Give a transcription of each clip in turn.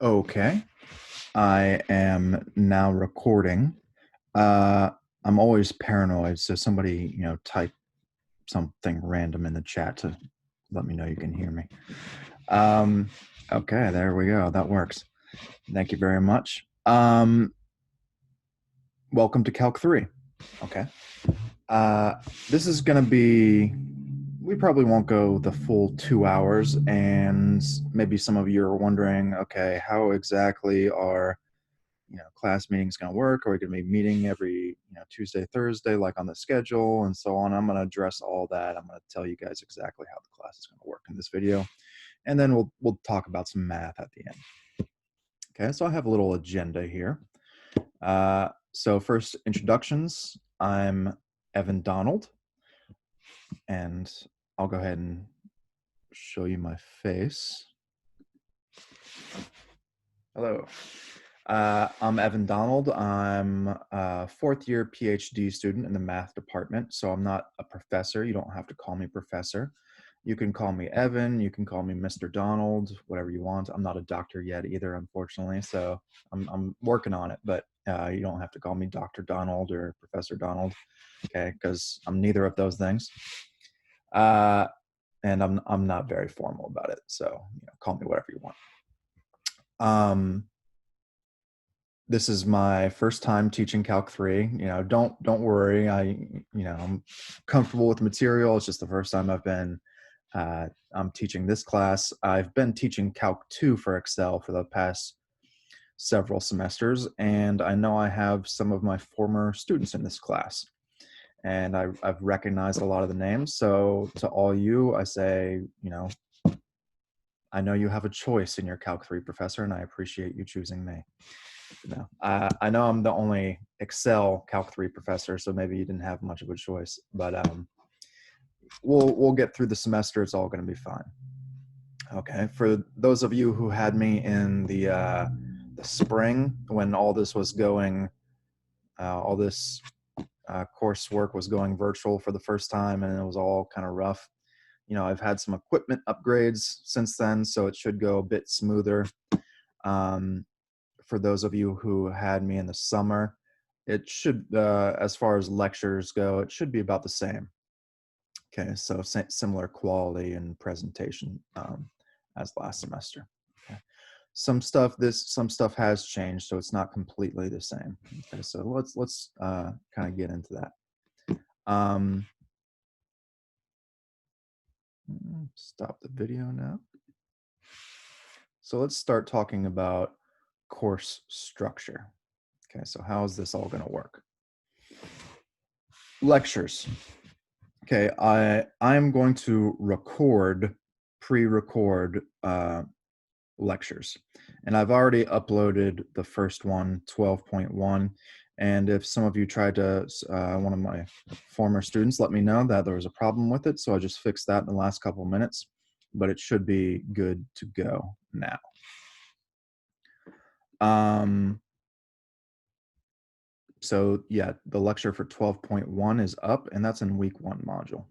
Okay, I am now recording. I'm always paranoid, so somebody, type something random in the chat to let me know you can hear me. Okay, there we go. That works. Thank you very much. Welcome to Calc 3. Okay. This is going to be, we probably won't go the full 2 hours, and maybe some of you are wondering, okay, how exactly are class meetings going to work? Are we going to be meeting every Tuesday, Thursday, like on the schedule and so on? I'm going to address all that. I'm going to tell you guys exactly how the class is going to work in this video, and then we'll talk about some math at the end. Okay, so I have a little agenda here. So first, introductions. I'm Evan Donald, and I'll go ahead and show you my face. Hello. I'm Evan Donald. I'm a fourth-year PhD student in the math department, so I'm not a professor. You don't have to call me professor. You can call me Evan. You can call me Mr. Donald, whatever you want. I'm not a doctor yet either, unfortunately, so I'm working on it, but you don't have to call me Dr. Donald or Professor Donald, okay, because I'm neither of those things. And I'm not very formal about it, so call me whatever you want. This is my first time teaching Calc 3. Don't worry. I'm comfortable with the material. It's just the first time I'm teaching this class. I've been teaching Calc 2 for Excel for the past several semesters, and I know I have some of my former students in this class, and I've recognized a lot of the names. So to all you, I say, I know you have a choice in your Calc 3 professor, and I appreciate you choosing me. I know I'm the only Excel Calc 3 professor, so maybe you didn't have much of a choice, but we'll get through the semester. It's all going to be fine. Okay, for those of you who had me in the spring when all this was going, all this coursework was going virtual for the first time, and it was all kind of rough. I've had some equipment upgrades since then, so it should go a bit smoother. For those of you who had me in the summer, it should, as far as lectures go, it should be about the same. Okay, so similar quality and presentation as last semester. Okay. Some stuff has changed, so it's not completely the same. Okay, so let's kind of get into that. Stop the video now. So let's start talking about course structure. Okay, so how is this all going to work? Lectures. Okay, I'm going to pre-record lectures, and I've already uploaded the first one, 12.1. And if some of you tried to, one of my former students let me know that there was a problem with it, so I just fixed that in the last couple of minutes, but it should be good to go now. So yeah, the lecture for 12.1 is up, and that's in week 1 module.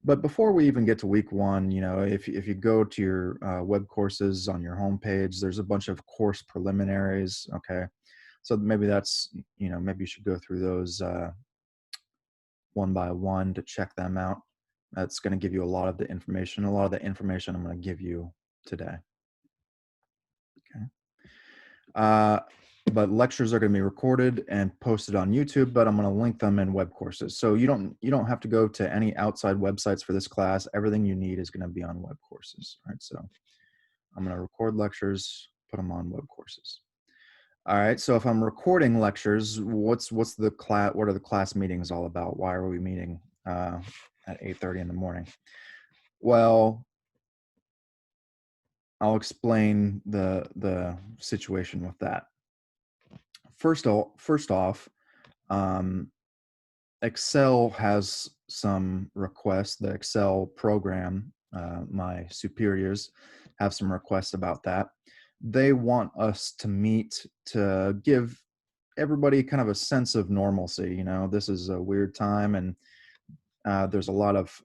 But before we even get to week 1, if you go to your web courses on your homepage, there's a bunch of course preliminaries. Okay, so maybe that's, maybe you should go through those one by one to check them out. That's going to give you a lot of the information. A lot of the information I'm going to give you today. Okay. But lectures are going to be recorded and posted on YouTube, but I'm going to link them in web courses. So you don't have to go to any outside websites for this class. Everything you need is going to be on web courses. All right, so I'm going to record lectures, put them on web courses. All right, so if I'm recording lectures, what's the class? What are the class meetings all about? Why are we meeting at 8:30 in the morning? Well, I'll explain the situation with that. First off, Excel has some requests. The Excel program, my superiors have some requests about that. They want us to meet to give everybody kind of a sense of normalcy. This is a weird time, and there's a lot of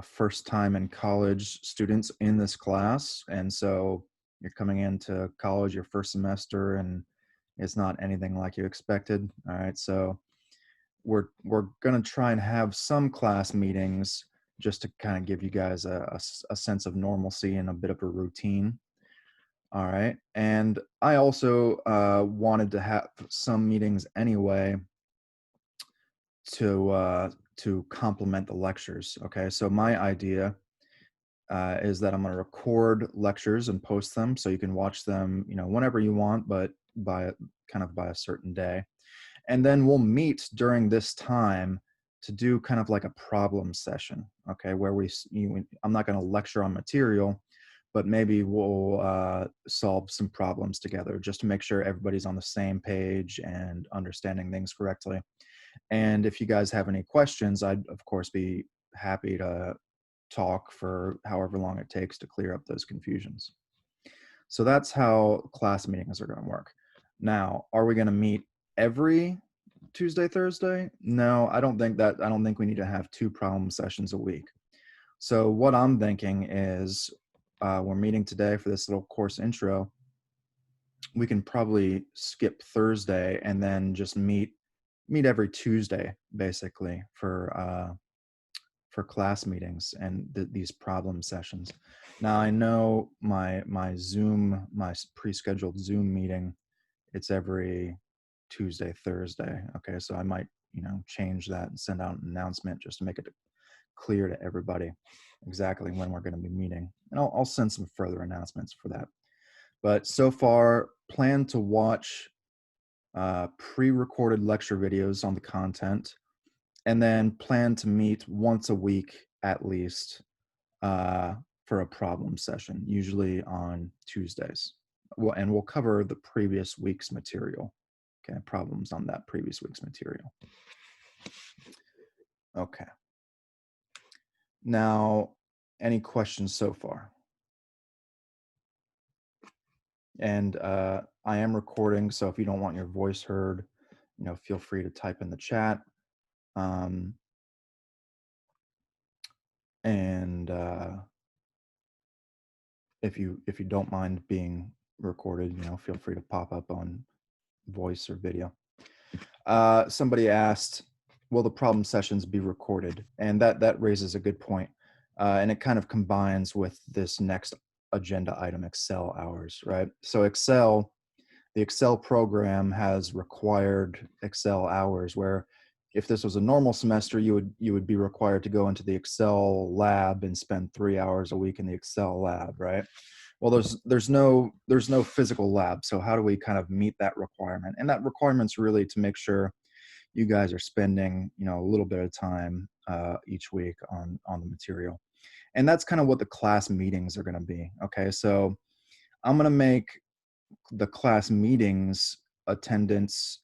first time in college students in this class. And so, you're coming into college your first semester and it's not anything like you expected. All right, so we're going to try and have some class meetings just to kind of give you guys a sense of normalcy and a bit of a routine. All right, and I also wanted to have some meetings anyway to complement the lectures. Okay, so my idea is that I'm going to record lectures and post them so you can watch them, whenever you want, but by a certain day. And then we'll meet during this time to do kind of like a problem session, okay, where I'm not going to lecture on material, but maybe we'll solve some problems together just to make sure everybody's on the same page and understanding things correctly. And if you guys have any questions, I'd of course be happy to talk for however long it takes to clear up those confusions. So that's how class meetings are going to work. Now, are we going to meet every Tuesday, Thursday? No, I don't think we need to have 2 problem sessions a week. So what I'm thinking is we're meeting today for this little course intro. We can probably skip Thursday and then just meet every Tuesday, basically, for class meetings and these problem sessions. Now I know my pre-scheduled Zoom meeting, it's every Tuesday, Thursday. Okay, so I might change that and send out an announcement just to make it clear to everybody exactly when we're going to be meeting, and I'll send some further announcements for that. But so far, plan to watch pre-recorded lecture videos on the content, and then plan to meet once a week at least for a problem session, usually on Tuesdays. And we'll cover the previous week's material. Okay, problems on that previous week's material. Okay. Now, any questions so far? And I am recording, so if you don't want your voice heard, feel free to type in the chat. And if you don't mind being recorded, feel free to pop up on voice or video. Somebody asked, will the problem sessions be recorded? And that raises a good point. And it kind of combines with this next agenda item, Excel hours, right? So the Excel program has required Excel hours, where if this was a normal semester, you would be required to go into the Excel lab and spend 3 hours a week in the Excel lab, right? Well, there's no physical lab. So how do we kind of meet that requirement? And that requirement's really to make sure you guys are spending, a little bit of time each week on the material. And that's kind of what the class meetings are going to be. Okay, so I'm going to make the class meetings attendance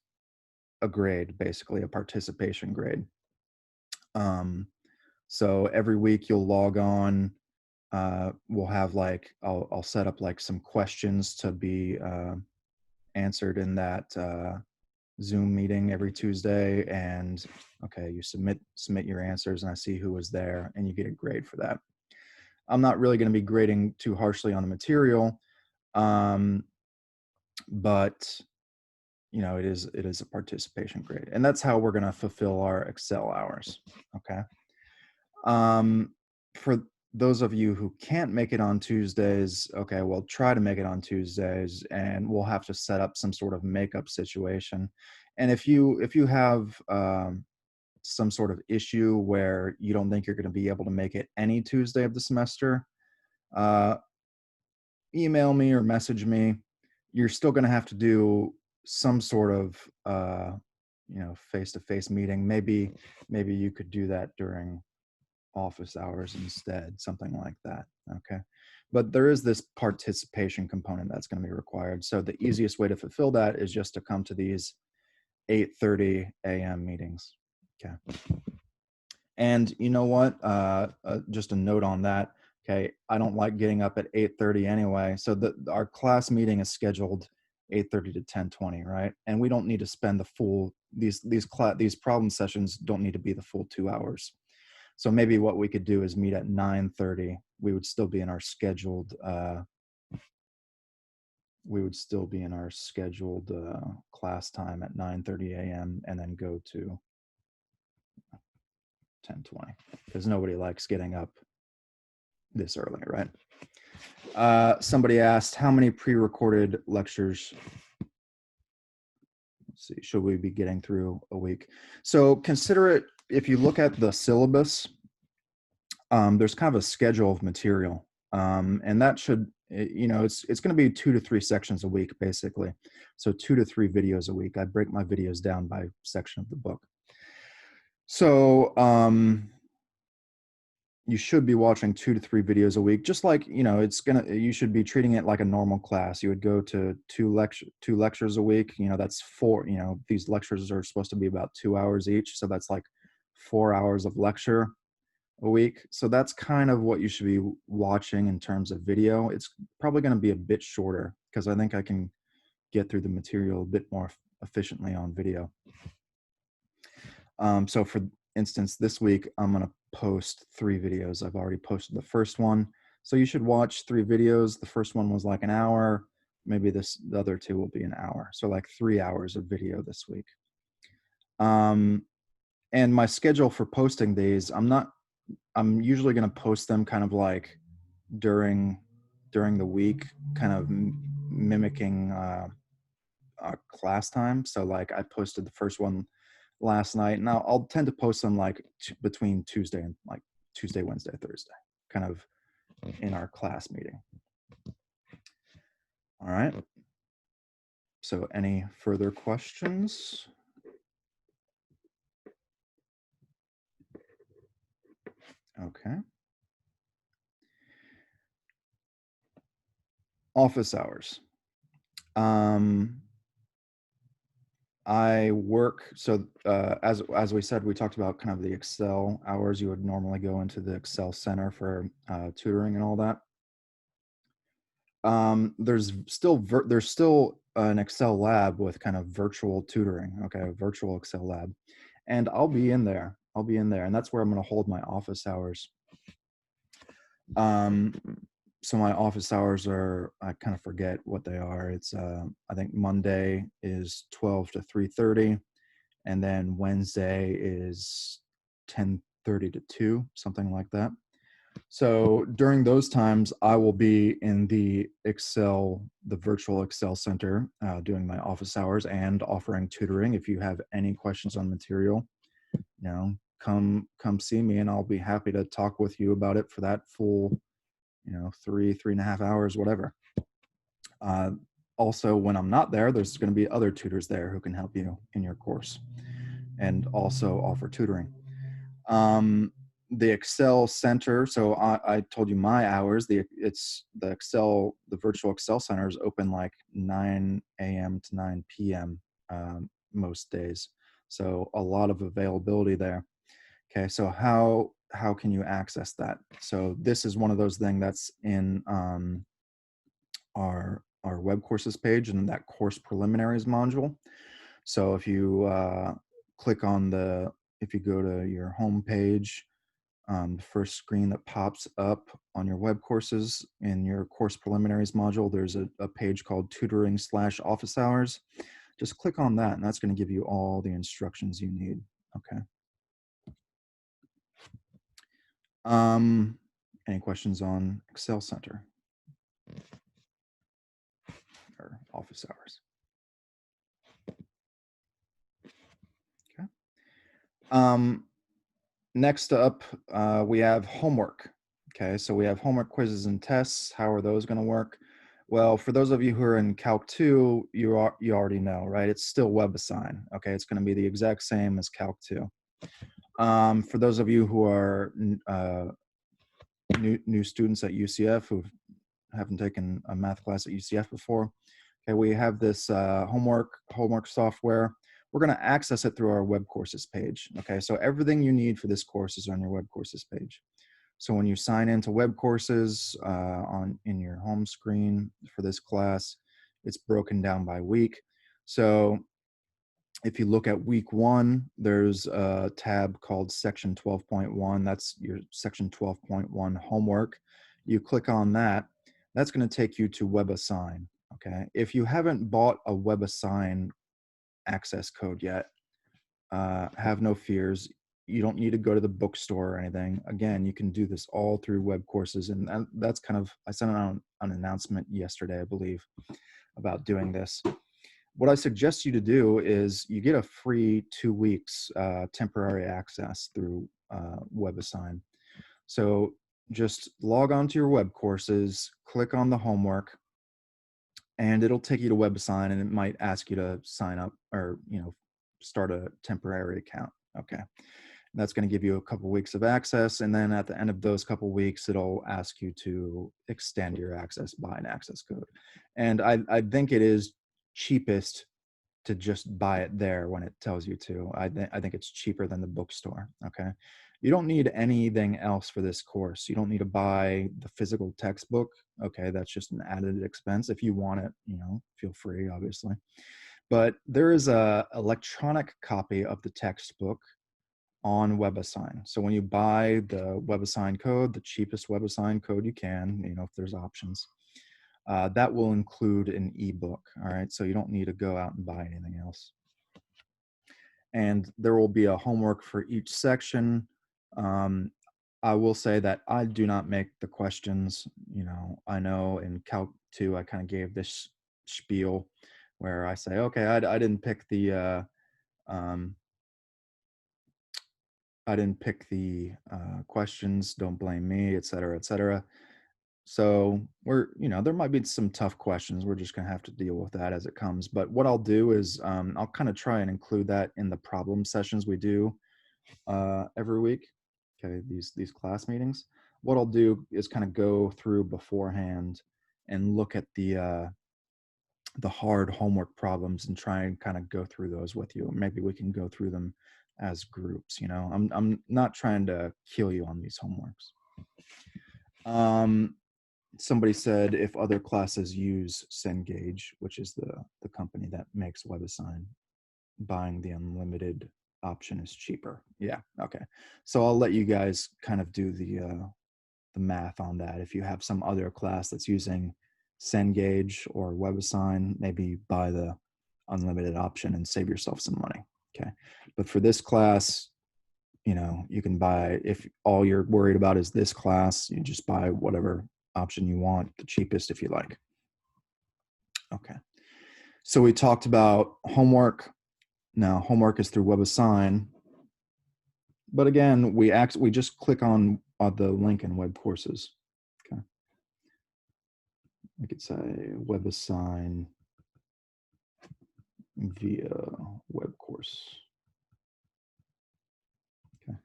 a grade, basically a participation grade. So every week you'll log on. We'll have I'll set up some questions to be answered in that Zoom meeting every Tuesday, and okay, you submit your answers, and I see who was there, and you get a grade for that. I'm not really going to be grading too harshly on the material, but it is a participation grade, and that's how we're going to fulfill our Excel hours. Okay. For those of you who can't make it on Tuesdays, okay, well, try to make it on Tuesdays, and we'll have to set up some sort of makeup situation. And if you have some sort of issue where you don't think you're going to be able to make it any Tuesday of the semester, email me or message me. You're still going to have to do some sort of face-to-face meeting. Maybe you could do that during office hours instead, something like that. Okay, but there is this participation component that's going to be required. So the easiest way to fulfill that is just to come to these 8:30 a.m. meetings. Okay. And you know what? Just a note on that. Okay, I don't like getting up at 8:30 anyway. So our class meeting is scheduled 8:30 to 10:20, right? And we don't need to spend the full these problem sessions don't need to be the full 2 hours. So maybe what we could do is meet at 9:30. We would still be in our scheduled we would still be in our scheduled class time at 9:30 a.m. and then go to 10:20, because nobody likes getting up this early, right? Somebody asked, how many pre-recorded lectures, let's see, should we be getting through a week? So consider it, if you look at the syllabus, there's kind of a schedule of material, and that should, it's going to be 2 to 3 sections a week, basically. So 2 to 3 videos a week. I break my videos down by section of the book. So you should be watching 2 to 3 videos a week, just like, you should be treating it like a normal class. You would go to two lectures a week. That's 4, these lectures are supposed to be about 2 hours each. So that's like 4 hours of lecture a week. So that's kind of what you should be watching in terms of video. It's probably going to be a bit shorter because I think I can get through the material a bit more efficiently on video. So for instance, this week, I'm going to post 3 videos. I've already posted the first one. So you should watch 3 videos. The first one was like an hour. Maybe the other 2 will be an hour. So like 3 hours of video this week. And my schedule for posting these, I'm usually going to post them kind of like during the week, kind of mimicking class time. So like I posted the first one last night, and I'll tend to post them like between Tuesday and like Tuesday, Wednesday, Thursday, kind of in our class meeting. All right. So any further questions? Okay. Office hours. I work, so as we said, we talked about kind of the Excel hours. You would normally go into the Excel Center for tutoring and all that. There's still an Excel lab with kind of virtual tutoring, okay, a virtual Excel lab. And I'll be in there, and that's where I'm going to hold my office hours. So my office hours are, I kind of forget what they are. It's, I think Monday is 12 to 3:30, and then Wednesday is 10:30 to 2, something like that. So during those times, I will be in the virtual Excel Center, doing my office hours and offering tutoring. If you have any questions on material, come see me, and I'll be happy to talk with you about it for that full, 3.5 hours, whatever. Also, when I'm not there, there's going to be other tutors there who can help you in your course and also offer tutoring. The Excel Center, so I told you my hours. The virtual Excel Center is open like 9 a.m. to 9 p.m. Most days. So a lot of availability there. Okay, so how can you access that? So this is one of those things that's in our web courses page and that course preliminaries module. So if you if you go to your home page, the first screen that pops up on your web courses in your course preliminaries module, there's a page called tutoring/office hours. Just click on that, and that's going to give you all the instructions you need. Okay. Any questions on Excel Center or office hours? Okay. Next up, we have homework. Okay, so we have homework quizzes and tests. How are those going to work? Well, for those of you who are in Calc 2, you already know, right? It's still WebAssign. Okay, it's going to be the exact same as Calc 2. For those of you who are new students at UCF who haven't taken a math class at UCF before, okay, we have this homework software. We're going to access it through our web courses page. Okay, so everything you need for this course is on your web courses page. So when you sign into web courses in your home screen for this class, it's broken down by week. So if you look at week 1, there's a tab called section 12.1. That's your section 12.1 homework. You click on that. That's going to take you to WebAssign. okay? If you haven't bought a WebAssign access code yet, have no fears. You don't need to go to the bookstore or anything. Again, you can do this all through web courses. And that's kind of, I sent out an announcement yesterday, I believe, about doing this. What I suggest you to do is you get a free 2 weeks temporary access through WebAssign. So just log on to your web courses, click on the homework, and it'll take you to WebAssign, and it might ask you to sign up or, start a temporary account. Okay. That's going to give you a couple weeks of access. And then at the end of those couple weeks, it'll ask you to extend your access by an access code. And I think it is cheapest to just buy it there when it tells you to. I think it's cheaper than the bookstore. Okay. You don't need anything else for this course. You don't need to buy the physical textbook. Okay. That's just an added expense. If you want it, feel free, obviously. But there is a electronic copy of the textbook on WebAssign. So when you buy the WebAssign code, the cheapest WebAssign code you can, if there's options, that will include an ebook. All right. So you don't need to go out and buy anything else. And there will be a homework for each section. I will say that I do not make the questions. I know in Calc 2, I kind of gave this spiel where I say, okay, I didn't pick the questions, don't blame me, et cetera, et cetera. So there might be some tough questions. We're just going to have to deal with that as it comes. But what I'll do is I'll kind of try and include that in the problem sessions we do every week. Okay, these class meetings. What I'll do is kind of go through beforehand and look at the hard homework problems and try and kind of go through those with you. Maybe we can go through them as groups. I'm not trying to kill you on these homeworks. Somebody said if other classes use Cengage, which is the company that makes WebAssign, buying the unlimited option is cheaper. Yeah, okay. So I'll let you guys kind of do the math on that. If you have some other class that's using Cengage or WebAssign, maybe buy the unlimited option and save yourself some money. Okay. But for this class, you can buy, if all you're worried about is this class, you just buy whatever option you want, the cheapest if you like. Okay. So we talked about homework. Now homework is through WebAssign. But again, we just click on the link in web courses. Okay. I could say WebAssign via web course. Okay.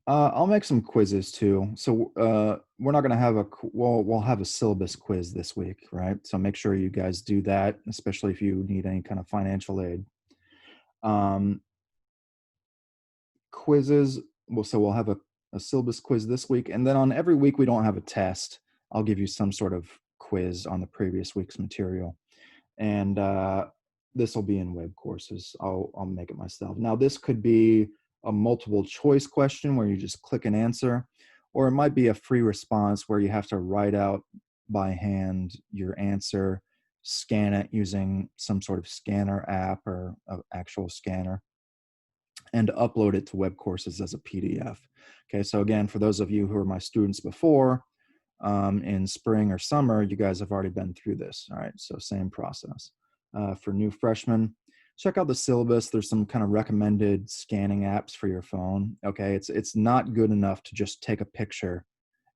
I'll make some quizzes too. So we're not going to have we'll have a syllabus quiz this week, right? So make sure you guys do that, especially if you need any kind of financial aid. Quizzes, so we'll have a syllabus quiz this week, and then on every week we don't have a test, I'll give you some sort of quiz on the previous week's material. And this will be in web courses. I'll make it myself. Now this could be a multiple choice question where you just click an answer, or it might be a free response where you have to write out by hand your answer, scan it using some sort of scanner app or an actual scanner, and upload it to web courses as a PDF. Okay, so again, for those of you who are my students before, in spring or summer, you guys have already been through this. All right, so same process. For new freshmen, check out the syllabus. There's some kind of recommended scanning apps for your phone. Okay, it's not good enough to just take a picture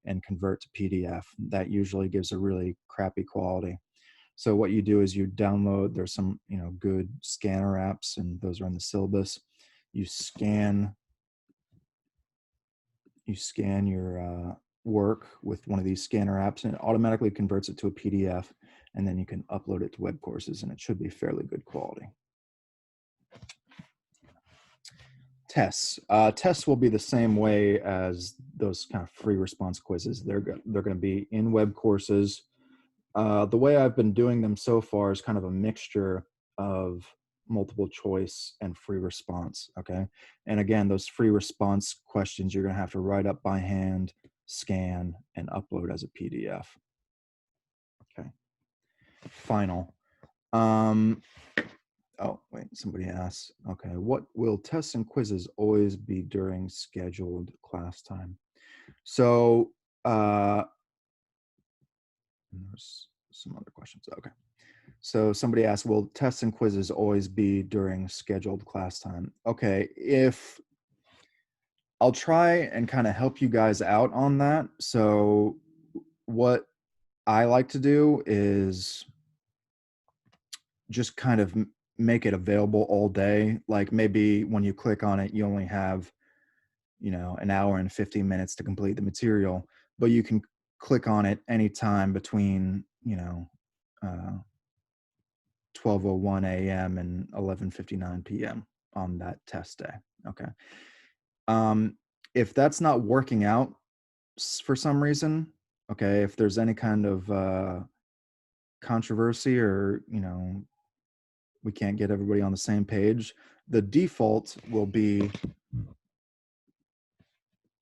and convert to PDF. That usually gives a really crappy quality. So what you do is you download, there's some good scanner apps, and those are in the syllabus. You scan your work with one of these scanner apps, and it automatically converts it to a PDF, and then you can upload it to web courses, and it should be fairly good quality. Tests. Tests will be the same way as those kind of free response quizzes. They're going to be in web courses. The way I've been doing them so far is kind of a mixture of multiple choice and free response. Okay. And again, those free response questions, you're going to have to write up by hand, scan, and upload as a PDF. Okay. final. Oh, wait, somebody asked, okay, what will tests and quizzes always be during scheduled class time? So, there's some other questions. Okay. So somebody asked, will tests and quizzes always be during scheduled class time? Okay, if I'll try and kind of help you guys out on that. So what I like to do is just kind of make it available all day. Like maybe when you click on it, you only have, an hour and 15 minutes to complete the material, but you can click on it anytime between, 12:01 a.m. and 11:59 p.m. on that test day. Okay. Um, if that's not working out for some reason, okay, if there's any kind of controversy or, we can't get everybody on the same page, the default will be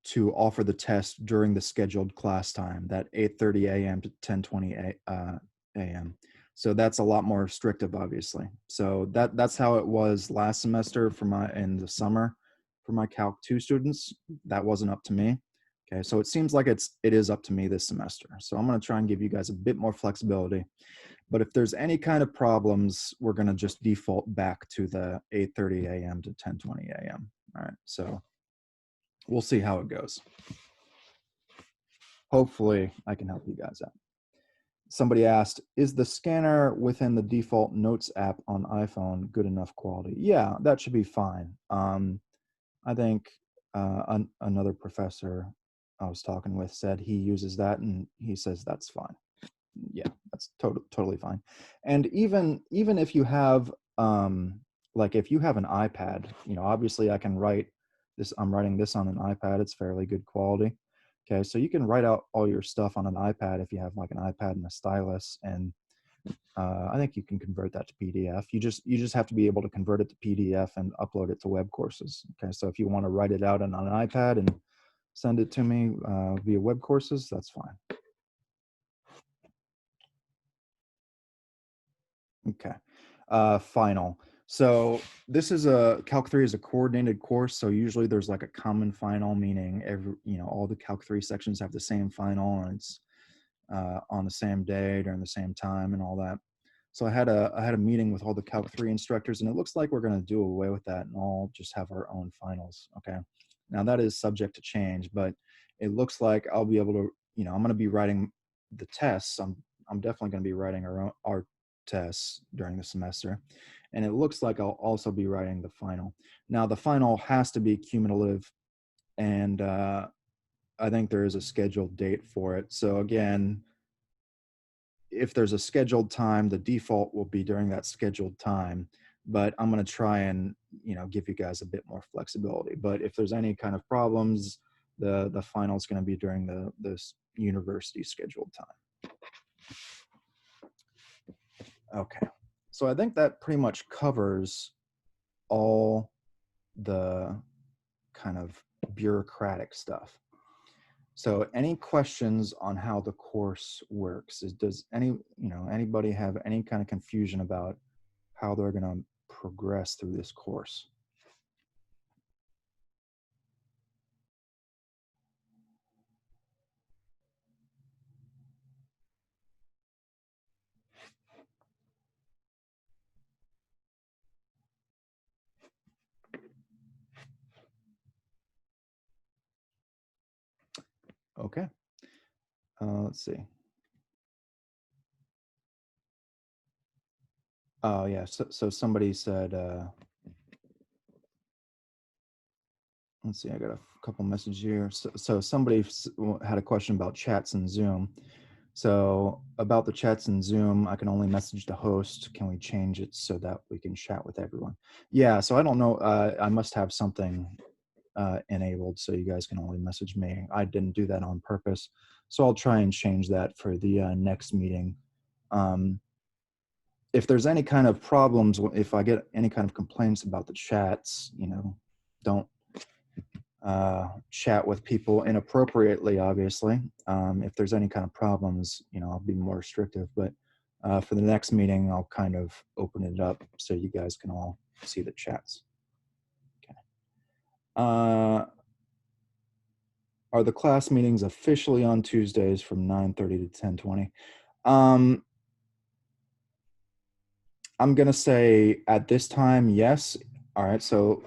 to offer the test during the scheduled class time, that 8:30 a.m. to 10:20 a.m. So that's a lot more restrictive, obviously. So that's how it was last semester in the summer for my Calc 2 students. That wasn't up to me. Okay, so it seems like it is up to me this semester. So I'm going to try and give you guys a bit more flexibility. But if there's any kind of problems, we're going to just default back to the 8:30 a.m. to 10:20 a.m. All right, so we'll see how it goes. Hopefully I can help you guys out. Somebody asked, is the scanner within the default Notes app on iPhone good enough quality? Yeah, that should be fine. I think another professor I was talking with said he uses that and he says that's fine. Yeah, that's totally fine. And even if you have like if you have an iPad, obviously I can write this. I'm writing this on an iPad. It's fairly good quality. Okay, so you can write out all your stuff on an iPad if you have like an iPad and a stylus, and I think you can convert that to PDF. You just have to be able to convert it to PDF and upload it to web courses. Okay, so if you want to write it out on an iPad and send it to me via web courses, that's fine. Okay. Final. So this is Calc 3 is a coordinated course. So usually there's like a common final, meaning all the Calc 3 sections have the same final and it's on the same day during the same time and all that. So I had a meeting with all the Calc 3 instructors, and it looks like we're going to do away with that and all just have our own finals. Okay. Now that is subject to change, but it looks like I'll be able to, I'm going to be writing the tests. I'm definitely going to be writing our tests during the semester, and it looks like I'll also be writing the final. Now the final has to be cumulative, and I think there is a scheduled date for it. So again, if there's a scheduled time, the default will be during that scheduled time, but I'm going to try and, give you guys a bit more flexibility. But if there's any kind of problems, the final is going to be during the university scheduled time. Okay. So I think that pretty much covers all the kind of bureaucratic stuff. So any questions on how the course works? Does anybody have any kind of confusion about how they're going to progress through this course? Okay. Let's see. Oh yeah. So somebody said, let's see, I got a couple messages here. So somebody had a question about chats in Zoom. So about the chats in Zoom, I can only message the host. Can we change it so that we can chat with everyone? Yeah, so I don't know. I must have something enabled so you guys can only message me. I didn't do that on purpose. So I'll try and change that for the next meeting. If there's any kind of problems, if I get any kind of complaints about the chats, don't chat with people inappropriately, obviously. If there's any kind of problems, I'll be more restrictive. But For the next meeting, I'll kind of open it up so you guys can all see the chats. Okay. Are the class meetings officially on Tuesdays from 9:30 to 10:20? I'm gonna say at this time, yes. All right, so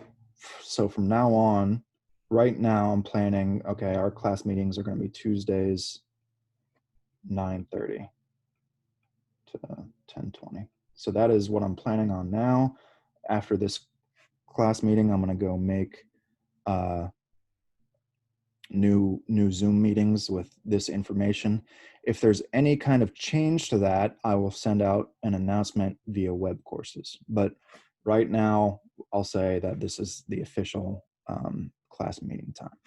from now on, right now I'm planning, okay, our class meetings are gonna be Tuesdays, 9:30 to 10:20. So that is what I'm planning on now. After this class meeting, I'm gonna go make new Zoom meetings with this information. If there's any kind of change to that, I will send out an announcement via web courses. But right now, I'll say that this is the official class meeting time.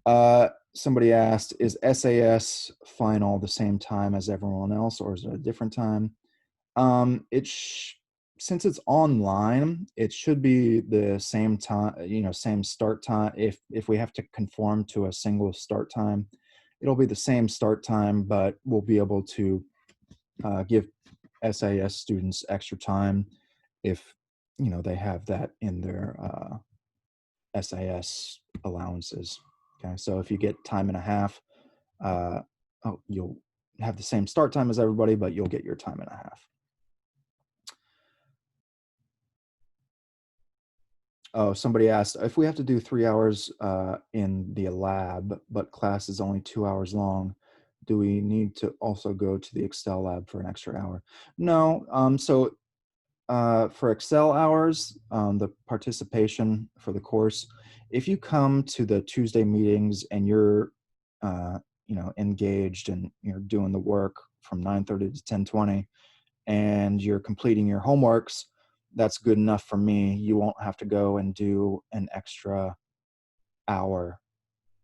Okay. Somebody asked, is SAS final the same time as everyone else, or is it a different time? Since it's online, it should be the same time, same start time. If we have to conform to a single start time, it'll be the same start time, but we'll be able to give SAS students extra time if they have that in their SAS allowances. Okay, so if you get time and a half, you'll have the same start time as everybody, but you'll get your time and a half. Oh, somebody asked, if we have to do 3 hours in the lab, but class is only 2 hours long, do we need to also go to the Excel lab for an extra hour? No. So for Excel hours, the participation for the course, if you come to the Tuesday meetings and you're engaged and you're doing the work from 9:30 to 10:20 and you're completing your homeworks, that's good enough for me. You won't have to go and do an extra hour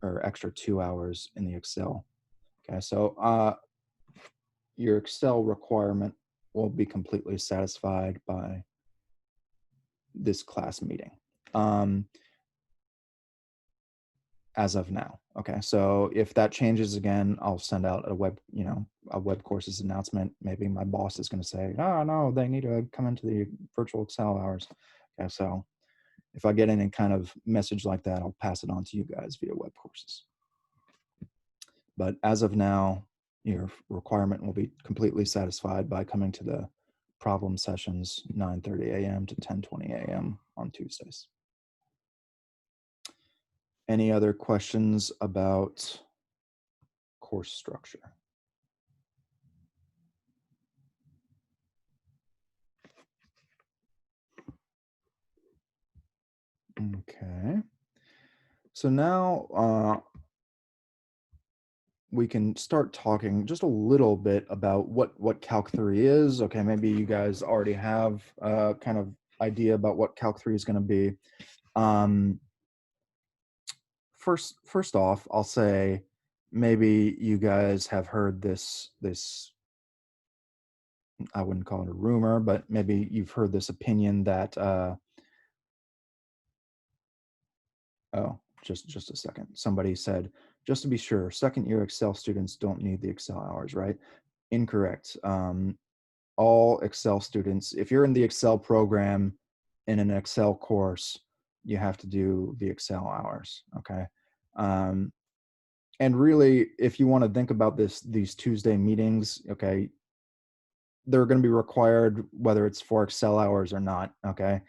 or extra 2 hours in the Excel. Okay, so your Excel requirement will be completely satisfied by this class meeting. As of now. Okay, so if that changes again, I'll send out a web courses announcement. Maybe my boss is going to say, oh no, they need to come into the virtual Excel hours. Okay, so if I get any kind of message like that, I'll pass it on to you guys via web courses. But as of now, your requirement will be completely satisfied by coming to the problem sessions 9:30 a.m. to 10:20 a.m. on Tuesdays. Any other questions about course structure? Okay. So now we can start talking just a little bit about what Calc 3 is. Okay, maybe you guys already have kind of idea about what Calc 3 is going to be. First off, I'll say maybe you guys have heard this, I wouldn't call it a rumor, but maybe you've heard this opinion that, oh, just a second. Somebody said, just to be sure, second year Excel students don't need the Excel hours, right? Incorrect. All Excel students, if you're in the Excel program in an Excel course, you have to do the Excel hours, okay? And really, if you want to think about these Tuesday meetings, okay, they're going to be required whether it's for Excel hours or not, okay?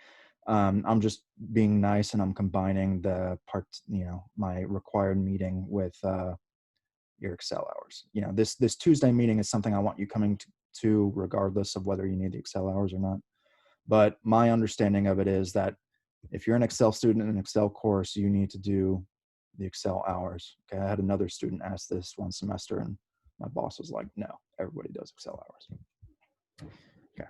I'm just being nice and I'm combining the parts, my required meeting with your Excel hours. This Tuesday meeting is something I want you coming to regardless of whether you need the Excel hours or not. But my understanding of it is that if you're an Excel student in an Excel course, you need to do the Excel hours. Okay, I had another student ask this one semester and my boss was like, no, everybody does Excel hours. Okay.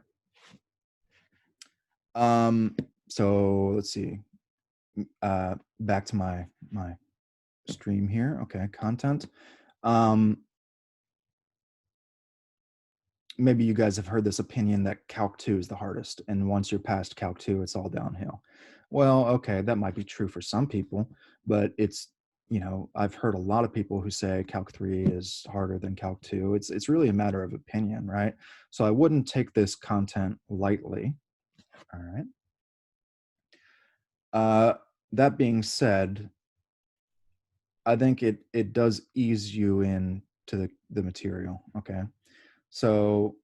So let's see. Back to my stream here. Okay, content. Maybe you guys have heard this opinion that Calc 2 is the hardest, and once you're past Calc 2, it's all downhill. Well, okay, that might be true for some people, but it's you know, I've heard a lot of people who say Calc 3 is harder than Calc 2. It's really a matter of opinion, right? So I wouldn't take this content lightly. All right. That being said, I think it does ease you in to the material. Okay. So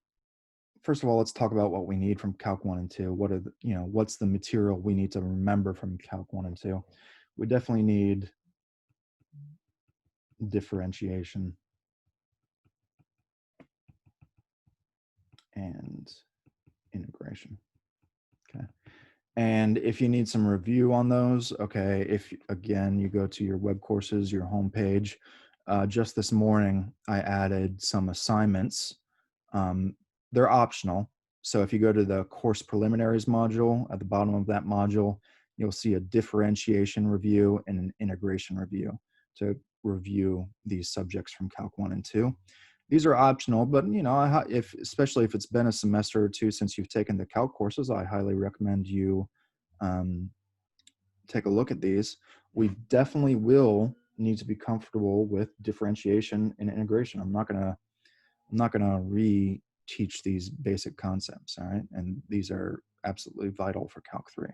first of all, let's talk about what we need from Calc 1 and 2. What are the, you know, what's the material we need to remember from Calc 1 and 2? We definitely need differentiation and integration. Okay. And if you need some review on those, okay, if again, you go to your web courses, your homepage, just this morning, I added some assignments. They're optional. So if you go to the course preliminaries module, at the bottom of that module, you'll see a differentiation review and an integration review to review these subjects from Calc 1 and 2. These are optional, but you know, especially if it's been a semester or two since you've taken the Calc courses, I highly recommend you um, take a look at these. We definitely will need to be comfortable with differentiation and integration. I'm not gonna re-teach these basic concepts, all right? And these are absolutely vital for Calc 3.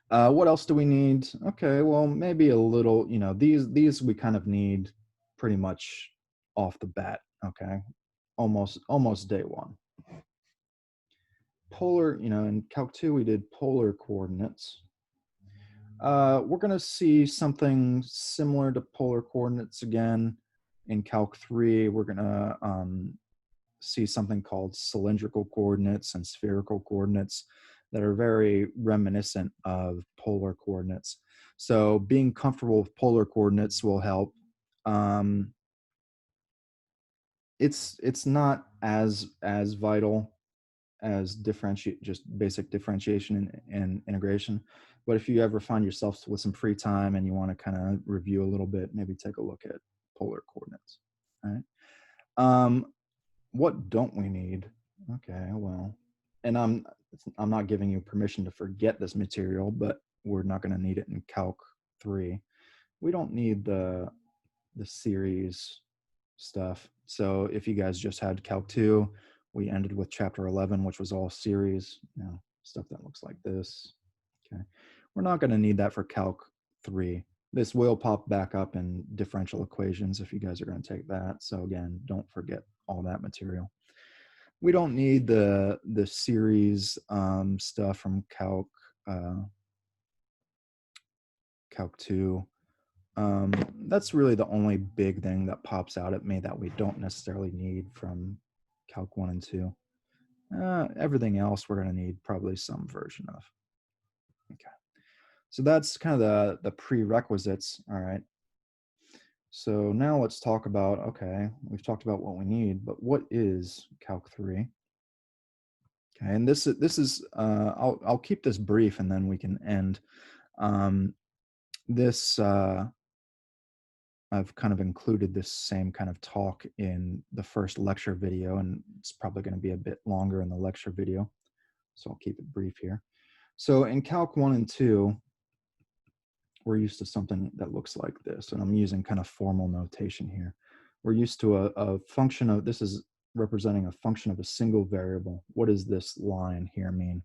What else do we need? Okay, well, maybe a little, you know, these we kind of need pretty much off the bat, okay? Almost day one. Polar, you know, in Calc 2, we did polar coordinates. We're going to see something similar to polar coordinates again in Calc 3. We're going to see something called cylindrical coordinates and spherical coordinates that are very reminiscent of polar coordinates. So being comfortable with polar coordinates will help. It's not as vital as just basic differentiation and integration. But if you ever find yourself with some free time and you want to kind of review a little bit, maybe take a look at polar coordinates. All right. What don't we need? Okay, well, and I'm not giving you permission to forget this material, but we're not going to need it in Calc 3. We don't need the series stuff. So if you guys just had Calc 2, we ended with chapter 11, which was all series, you know, stuff that looks like this. Okay. We're not going to need that for Calc 3. This will pop back up in differential equations if you guys are going to take that. So again, don't forget all that material. We don't need the series stuff from Calc 2. That's really the only big thing that pops out at me that we don't necessarily need from Calc 1 and 2. Everything else we're going to need probably some version of. Okay. So that's kind of the prerequisites. All right. So now let's talk about, okay, we've talked about what we need, but what is Calc 3? Okay, and this is I'll keep this brief and then we can end. This I've kind of included this same kind of talk in the first lecture video, and it's probably going to be a bit longer in the lecture video, so I'll keep it brief here. So in Calc 1 and 2, we're used to something that looks like this, and I'm using kind of formal notation here. We're used to a function of, this is representing a function of a single variable. What does this line here mean?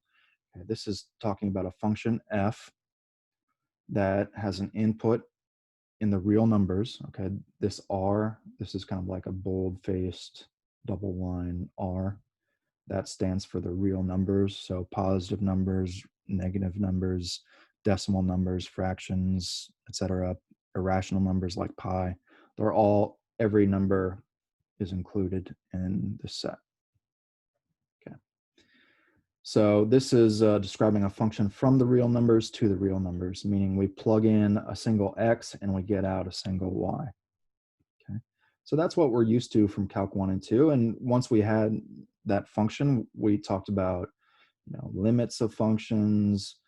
Okay, this is talking about a function f that has an input in the real numbers. Okay, this r, this is kind of like a bold-faced double line r. That stands for the real numbers, so positive numbers, negative numbers, decimal numbers, fractions, etc. Irrational numbers like pi. They're all, every number is included in the set. Okay. So this is describing a function from the real numbers to the real numbers, meaning we plug in a single x and we get out a single y. Okay. So that's what we're used to from Calc 1 and 2. And once we had that function, we talked about, you know, limits of functions,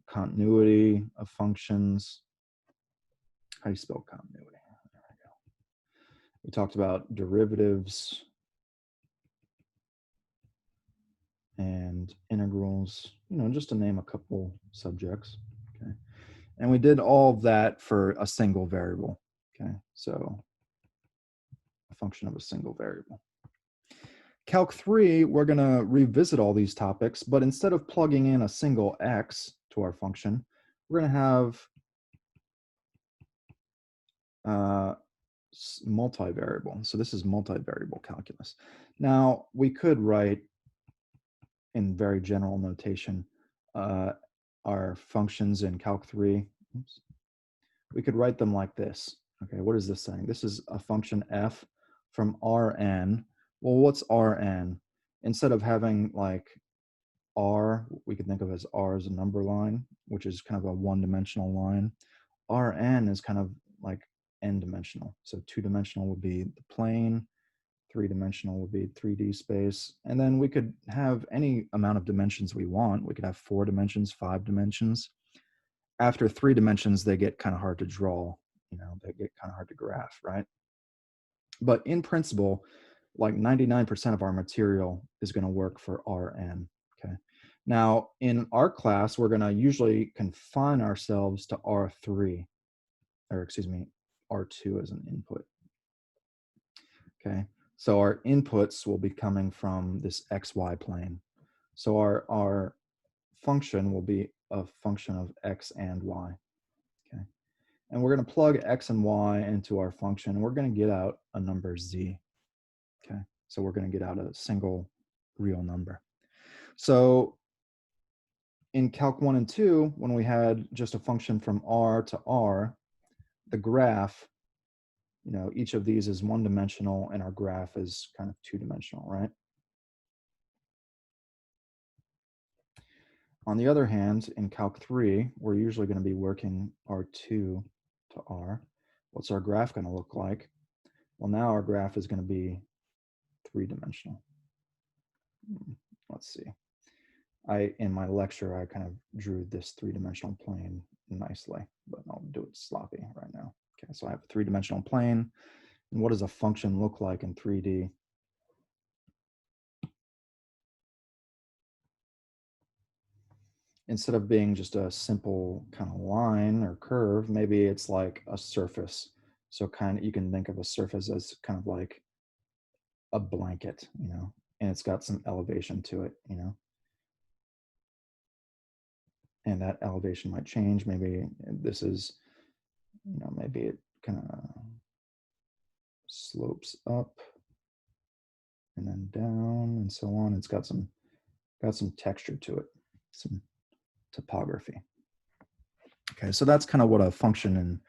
continuity of functions. How do you spell continuity? There we go. We talked about derivatives and integrals, you know, just to name a couple subjects. Okay. And we did all of that for a single variable. Okay, so a function of a single variable. Calc 3, we're going to revisit all these topics, but instead of plugging in a single x to our function, we're going to have multivariable. So this is multivariable calculus. Now, we could write in very general notation our functions in Calc 3. Oops. We could write them like this. Okay, what is this saying? This is a function f from Rn. Well, what's Rn? Instead of having like R, we could think of as R as a number line, which is kind of a one-dimensional line. Rn is kind of like n-dimensional. So two-dimensional would be the plane, three-dimensional would be 3D space, and then we could have any amount of dimensions we want. We could have 4 dimensions, 5 dimensions. After 3 dimensions, they get kind of hard to draw, they get kind of hard to graph, right? But in principle, like 99% of our material is going to work for Rn, okay? Now, in our class, we're going to usually confine ourselves to R3, or excuse me, R2 as an input, okay? So our inputs will be coming from this xy plane. So our function will be a function of x and y, okay? And we're going to plug x and y into our function, and we're going to get out a number z, okay? So we're going to get out a single real number. So in Calc 1 and 2, when we had just a function from R to R, the graph, each of these is one-dimensional, and our graph is kind of two-dimensional, right? On the other hand, in Calc 3, we're usually going to be working R2 to R. What's our graph going to look like? Well, now our graph is going to be three-dimensional. Let's see. In my lecture, I kind of drew this three-dimensional plane nicely, but I'll do it sloppy right now. Okay, so I have a three-dimensional plane. And what does a function look like in 3D? Instead of being just a simple kind of line or curve, maybe it's like a surface. So you can think of a surface as kind of like a blanket, and it's got some elevation to it, and that elevation might change. Maybe this is, maybe it kind of slopes up and then down and so on. It's got some texture to it, some topography. Okay, so that's kind of what a function in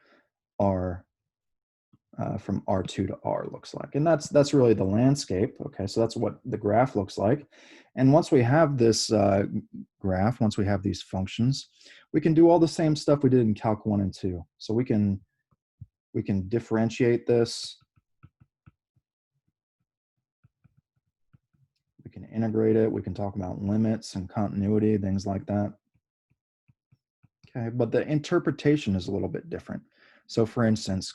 R from R2 to R looks like. And that's really the landscape. Okay, so that's what the graph looks like. And once we have this graph, once we have these functions, we can do all the same stuff we did in Calc 1 and 2. So we can differentiate this. We can integrate it. We can talk about limits and continuity, things like that. Okay, but the interpretation is a little bit different. So for instance,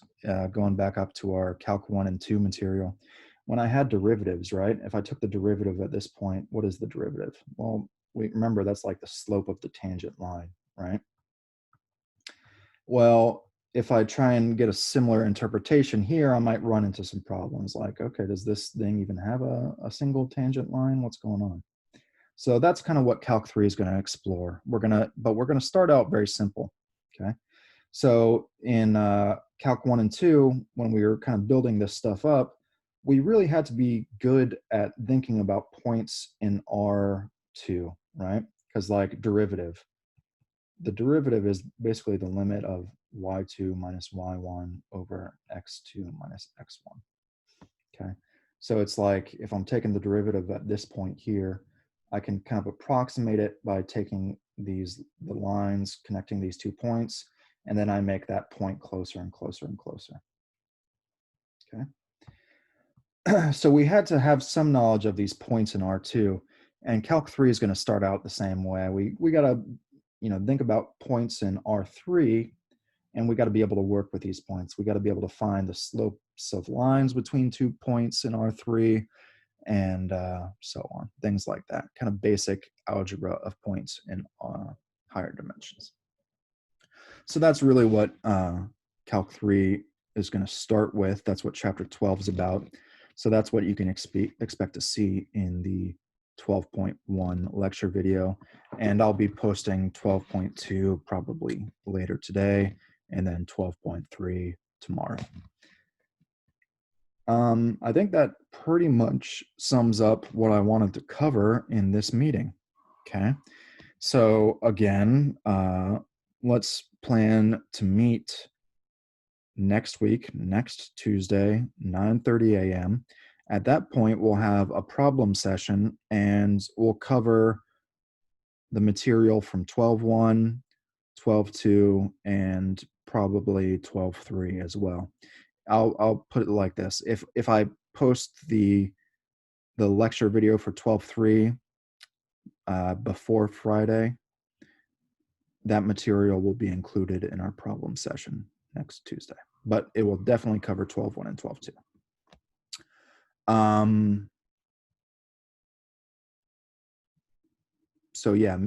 going back up to our Calc 1 and 2 material, when I had derivatives, right? If I took the derivative at this point, what is the derivative? Well, we remember that's like the slope of the tangent line, right? Well, if I try and get a similar interpretation here, I might run into some problems like, okay, does this thing even have a single tangent line? What's going on? So that's kind of what Calc 3 is going to explore. We're going to start out very simple, okay? So in Calc 1 and 2, when we were kind of building this stuff up, we really had to be good at thinking about points in R2, right? Because like derivative, the derivative is basically the limit of y2 minus y1 over x2 minus x1, okay? So it's like if I'm taking the derivative at this point here, I can kind of approximate it by taking the lines connecting these 2 points, and then I make that point closer and closer and closer, okay? So we had to have some knowledge of these points in R2, and Calc 3 is going to start out the same way. We got to, think about points in R3, and we got to be able to work with these points. We got to be able to find the slopes of lines between 2 points in R3, and so on, things like that, kind of basic algebra of points in higher dimensions. So that's really what Calc 3 is going to start with. That's what Chapter 12 is about. So that's what you can expect to see in the 12.1 lecture video. And I'll be posting 12.2 probably later today, and then 12.3 tomorrow. I think that pretty much sums up what I wanted to cover in this meeting. Okay. So again, let's plan to meet next week, next Tuesday, 9:30 a.m. At that point, we'll have a problem session and we'll cover the material from 12.1, 12.2, and probably 12.3 as well. I'll put it like this. If I post the lecture video for 12.3 before Friday, that material will be included in our problem session next Tuesday, but it will definitely cover 12.1 and 12.2. So yeah,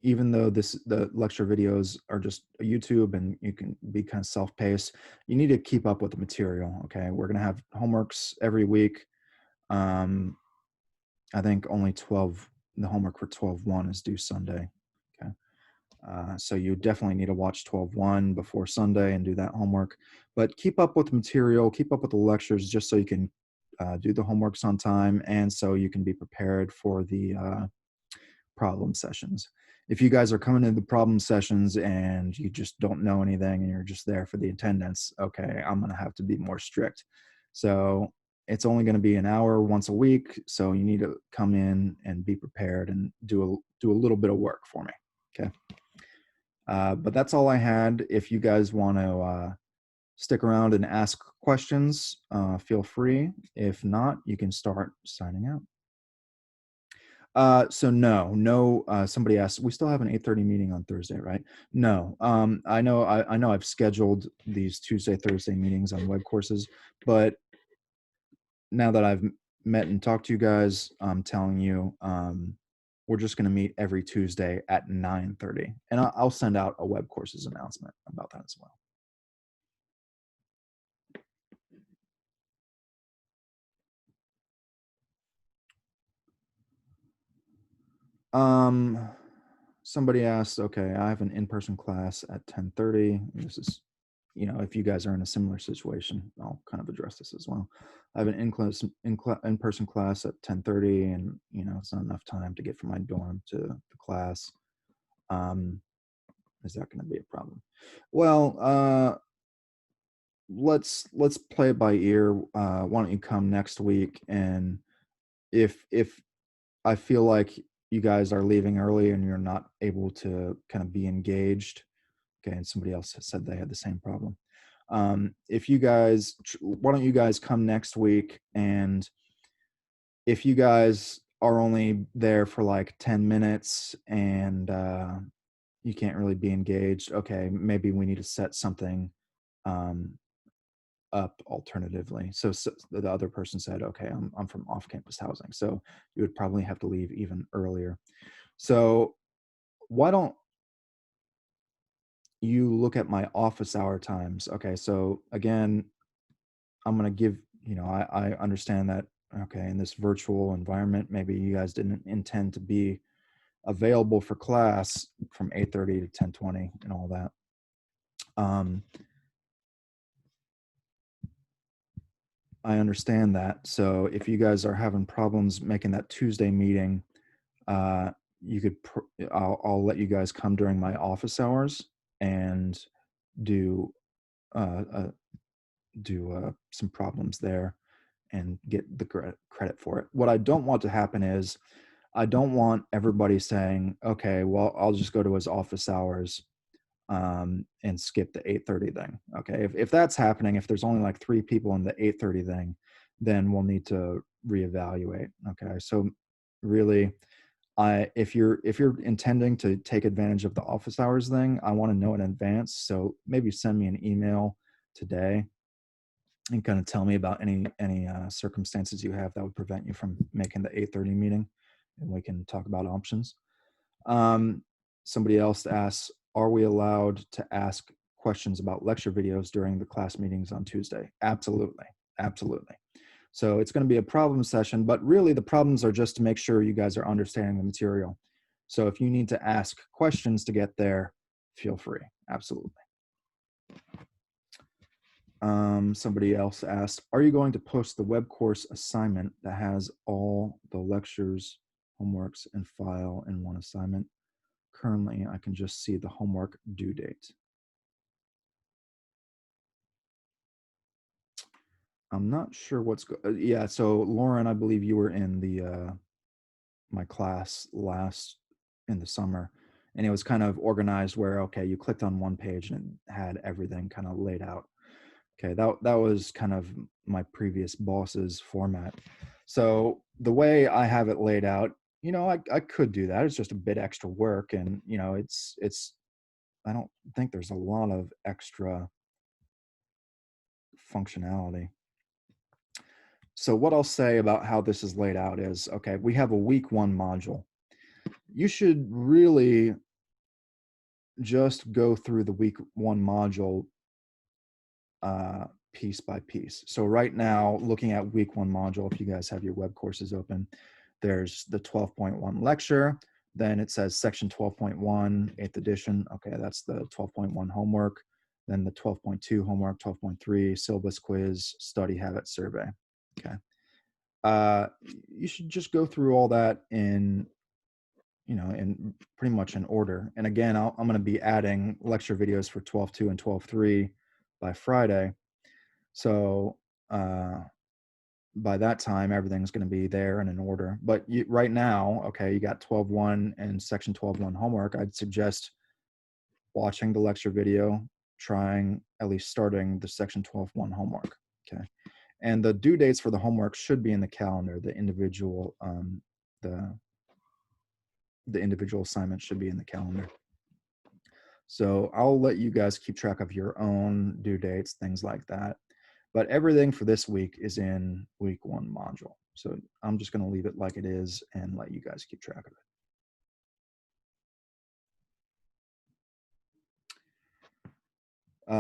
even though the lecture videos are just a YouTube and you can be kind of self-paced, you need to keep up with the material. Okay, we're gonna have homeworks every week. I think only the homework for 12.1 is due Sunday. Okay. So you definitely need to watch 12.1 before Sunday and do that homework. But keep up with the material, keep up with the lectures just so you can do the homeworks on time and so you can be prepared for the problem sessions. If you guys are coming into the problem sessions and you just don't know anything and you're just there for the attendance, okay, I'm going to have to be more strict. So it's only going to be an hour once a week. So you need to come in and be prepared and do a little bit of work for me. Okay. But that's all I had. If you guys want to stick around and ask questions, feel free. If not, you can start signing out. So no, somebody asked, we still have an 8:30 meeting on Thursday, right? No, I know I've scheduled these Tuesday, Thursday meetings on web courses, but now that I've met and talked to you guys, I'm telling you, we're just going to meet every Tuesday at 9:30, and I'll send out a web courses announcement about that as well. Somebody asked, okay, I have an in-person class at 10:30. This is, if you guys are in a similar situation, I'll kind of address this as well. I have an in-person class at 10:30, and it's not enough time to get from my dorm to the class. Is that going to be a problem? Well, let's play it by ear. Why don't you come next week, and if I feel like you guys are leaving early and you're not able to kind of be engaged. Okay, and somebody else said they had the same problem. If you guys, why don't you guys come next week? And if you guys are only there for like 10 minutes and you can't really be engaged, okay, maybe we need to set something up alternatively. So the other person said, okay, I'm from off-campus housing, so you would probably have to leave even earlier. So why don't you look at my office hour times? Okay, so again, I'm going to give, I understand that, okay, in this virtual environment, maybe you guys didn't intend to be available for class from 8:30 to 10:20 and all that. I understand that. So if you guys are having problems making that Tuesday meeting, you could, I'll let you guys come during my office hours and do some problems there and get the credit for it. What I don't want to happen is I don't want everybody saying, okay, well, I'll just go to his office hours and skip the 8:30 thing. Okay, if that's happening, if there's only like 3 people in the 8:30 thing, then we'll need to reevaluate. Okay, so really, if you're intending to take advantage of the office hours thing, I want to know in advance. So maybe send me an email today and kind of tell me about any circumstances you have that would prevent you from making the 8:30 meeting, and we can talk about options. Somebody else asks, are we allowed to ask questions about lecture videos during the class meetings on Tuesday? Absolutely, absolutely. So it's going to be a problem session, but really the problems are just to make sure you guys are understanding the material. So if you need to ask questions to get there, feel free, absolutely. Somebody else asked, are you going to post the web course assignment that has all the lectures, homeworks, and file in one assignment? Currently, I can just see the homework due date. I'm not sure what's yeah, so Lauren, I believe you were in the my class in the summer, and it was kind of organized where, okay, you clicked on one page and it had everything kind of laid out. Okay, that was kind of my previous boss's format. So the way I have it laid out, you know, I could do that. It's just a bit extra work, and you know, it's I don't think there's a lot of extra functionality. So what I'll say about how this is laid out is, okay, we have a week 1 module. You should really just go through the week 1 module piece by piece. So right now, looking at week 1 module, if you guys have your web courses open, there's the 12.1 lecture, then it says section 12.1, 8th edition. Okay, that's the 12.1 homework, then the 12.2 homework, 12.3 syllabus quiz, study habit survey. Okay. You should just go through all that in, you know, in pretty much in order. And again, I'm going to be adding lecture videos for 12.2 and 12.3 by Friday. So by that time, everything's going to be there and in order. But right now, okay, you got 12.1 and section 12.1 homework. I'd suggest watching the lecture video, trying at least starting the section 12.1 homework. Okay. And the due dates for the homework should be in the calendar. The individual the individual assignment should be in the calendar. So I'll let you guys keep track of your own due dates, things like that. But everything for this week is in week 1 module. So I'm just going to leave it like it is and let you guys keep track of it.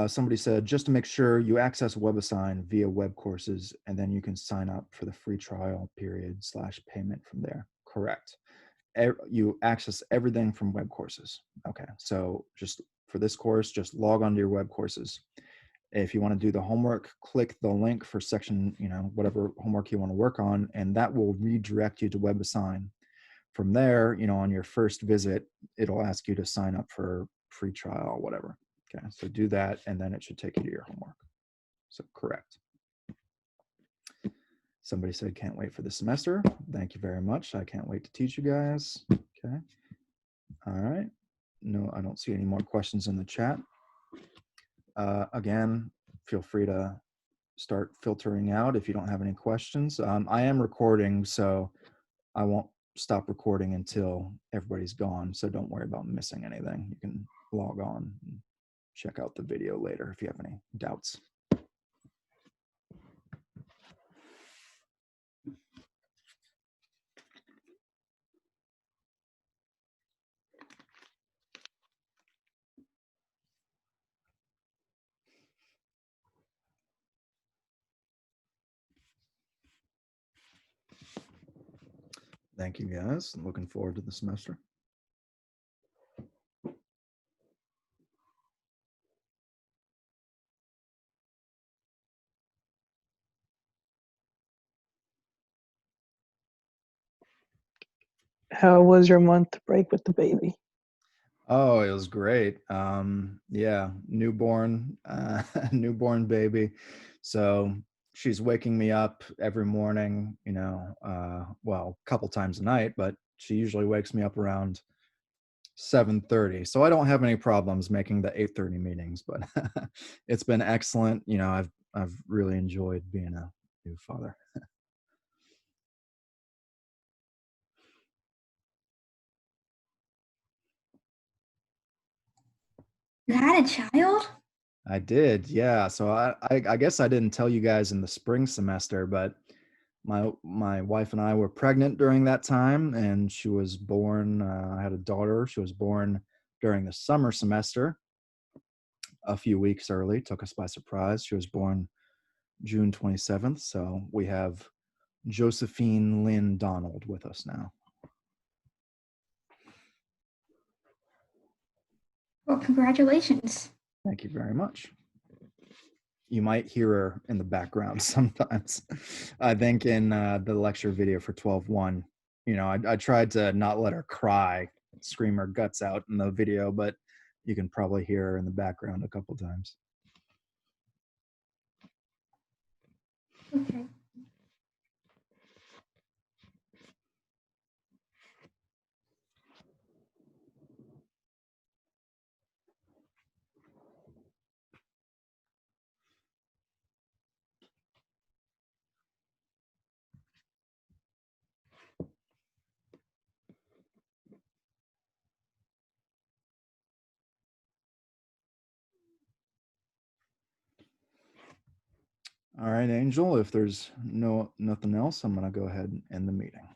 Somebody said, just to make sure you access WebAssign via web courses, and then you can sign up for the free trial period / payment from there. Correct. You access everything from web courses. Okay, so just for this course, just log onto your web courses. If you want to do the homework, click the link for section, you know, whatever homework you want to work on, and that will redirect you to WebAssign. From there, you know, on your first visit, it'll ask you to sign up for free trial, whatever. Okay, so do that, and then it should take you to your homework. So correct. Somebody said, can't wait for the semester. Thank you very much. I can't wait to teach you guys. Okay. All right. No, I don't see any more questions in the chat. Again, feel free to start filtering out if you don't have any questions. I am recording, so I won't stop recording until everybody's gone. So don't worry about missing anything. You can log on and check out the video later if you have any doubts. Thank you, guys. I'm looking forward to the semester. How was your month break with the baby? Oh, it was great. Yeah, newborn, newborn baby. So she's waking me up every morning, you know, well, a couple times a night, but she usually wakes me up around 7:30. So I don't have any problems making the 8:30 meetings, but it's been excellent. You know, I've really enjoyed being a new father. You had a child? I did, yeah. So I guess I didn't tell you guys in the spring semester, but my wife and I were pregnant during that time, and she was born. I had a daughter. She was born during the summer semester a few weeks early. Took us by surprise. She was born June 27th. So we have Josephine Lynn Donald with us now. Well, congratulations. Thank you very much. You might hear her in the background sometimes. I think in the lecture video for 12.1, you know, I tried to not let her cry, scream her guts out in the video, but you can probably hear her in the background a couple times. Okay. All right, Angel, if there's nothing else, I'm going to go ahead and end the meeting.